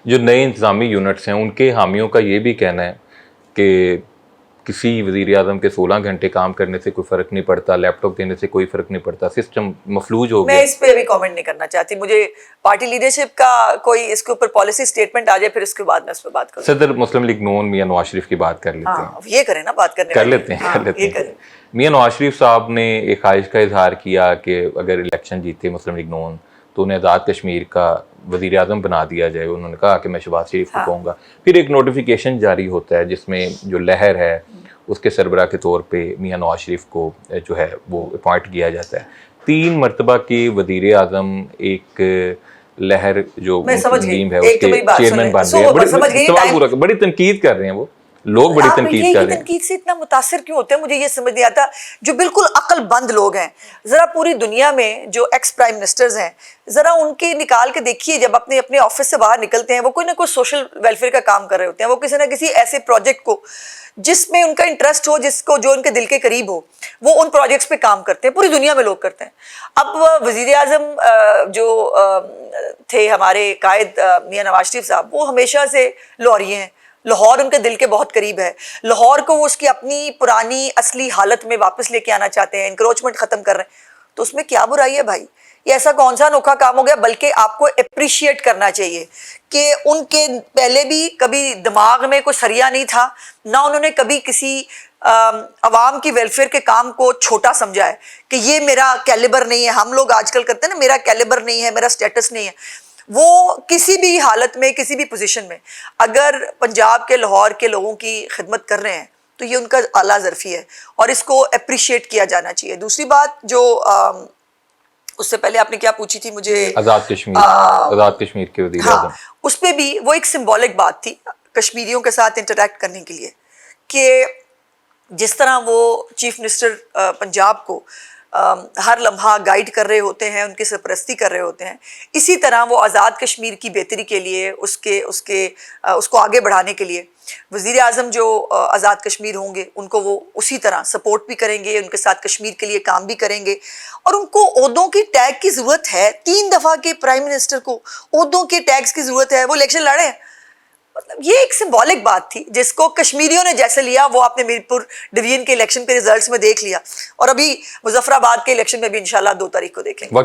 جو نئے انتظامی یونٹس ہیں ان کے حامیوں کا یہ بھی کہنا ہے کہ کسی وزیر اعظم کے 16 گھنٹے کام کرنے سے کوئی فرق نہیں پڑتا, لیپ ٹاپ دینے سے کوئی فرق نہیں پڑتا, سسٹم مفلوج ہو گیا. میں اس پہ ابھی کامنٹ نہیں کرنا چاہتی, مجھے پارٹی لیڈرشپ کا کوئی اس کے اوپر پالیسی اسٹیٹمنٹ آ جائے پھر اس کے بعد میں اس پہ بات کروں. صدر مسلم لیگ نون میاں نواز شریف کی بات کر لیتے ہیں. یہ کریں نا, بات کر لیتے ہیں. میاں نواز شریف صاحب نے ایک خواہش کا اظہار کیا کہ اگر الیکشن جیتے مسلم لیگ نون تو انہیں آزاد کشمیر کا وزیر اعظم بنا دیا جائے. انہوں نے کہا کہ میں شہباز شریف کو کہوں گا. پھر ایک نوٹیفیکیشن جاری ہوتا ہے جس میں جو لہر ہے اس کے سربراہ کے طور پہ میاں نواز شریف کو جو ہے وہ اپوائنٹ کیا جاتا ہے. 3 مرتبہ کے وزیر اعظم ایک لہر جو تنظیم ہے اس کے چیئرمین بن رہے ہیں. بڑی تنقید کر رہے ہیں وہ لوگ, بڑی تنقید کر رہے ہیں. تنقید سے اتنا متاثر کیوں ہوتے ہیں مجھے یہ سمجھ نہیں آتا. جو بالکل عقل بند لوگ ہیں, ذرا پوری دنیا میں جو ایکس پرائم منسٹرز ہیں ذرا ان کے نکال کے دیکھیے, جب اپنے اپنے آفس سے باہر نکلتے ہیں وہ کوئی نہ کوئی سوشل ویلفیئر کا کام کر رہے ہوتے ہیں. وہ کسی نہ کسی ایسے پروجیکٹ کو جس میں ان کا انٹرسٹ ہو, جس کو جو ان کے دل کے قریب ہو, وہ ان پروجیکٹس پہ کام کرتے ہیں. پوری دنیا میں لوگ کرتے ہیں. اب وزیر اعظم جو تھے ہمارے قائد میاں نواز شریف صاحب, وہ ہمیشہ سے لاہوری ہیں. لاہور ان کے دل کے بہت قریب ہے. لاہور کو وہ اس کی اپنی پرانی اصلی حالت میں واپس لے کے آنا چاہتے ہیں, انکروچمنٹ ختم کر رہے ہیں. تو اس میں کیا برائی ہے بھائی؟ یہ ایسا کون سا انوکھا کام ہو گیا؟ بلکہ آپ کو اپریشیٹ کرنا چاہیے کہ ان کے پہلے بھی کبھی دماغ میں کوئی سریا نہیں تھا, نہ انہوں نے کبھی کسی عوام کی ویلفیئر کے کام کو چھوٹا سمجھا ہے کہ یہ میرا کیلیبر نہیں ہے. ہم لوگ آج کل کرتے ہیں نا, میرا کیلیبر نہیں ہے, میرا سٹیٹس نہیں ہے. وہ کسی بھی حالت میں, کسی بھی پوزیشن میں اگر پنجاب کے, لاہور کے لوگوں کی خدمت کر رہے ہیں تو یہ ان کا اعلیٰ ظرفی ہے اور اس کو اپریشیٹ کیا جانا چاہیے. دوسری بات جو اس سے پہلے آپ نے کیا پوچھی تھی مجھے, آزاد کشمیر کے وزیر اعظم, اس پہ بھی وہ ایک سمبولک بات تھی کشمیریوں کے ساتھ انٹریکٹ کرنے کے لیے کہ جس طرح وہ چیف منسٹر پنجاب کو ہر لمحہ گائیڈ کر رہے ہوتے ہیں, ان کی سرپرستی کر رہے ہوتے ہیں, اسی طرح وہ آزاد کشمیر کی بہتری کے لیے, اس کو آگے بڑھانے کے لیے وزیر اعظم جو آزاد کشمیر ہوں گے ان کو وہ اسی طرح سپورٹ بھی کریں گے, ان کے ساتھ کشمیر کے لیے کام بھی کریں گے. اور ان کو عہدوں کی ٹیگ کی ضرورت ہے. 3 دفعہ کے پرائم منسٹر کو عہدوں کے ٹیگز کی ضرورت ہے. وہ الیکشن لڑے ہیں. مطلب یہ ایک سمبولک بات تھی جس کو کشمیریوں نے جیسے لیا, وہ آپ نے میرپور ڈویژن کے الیکشن کے ریزلٹس میں دیکھ لیا, اور ابھی مظفر آباد کے الیکشن میں بھی انشاءاللہ 2 تاریخ کو دیکھیں گے.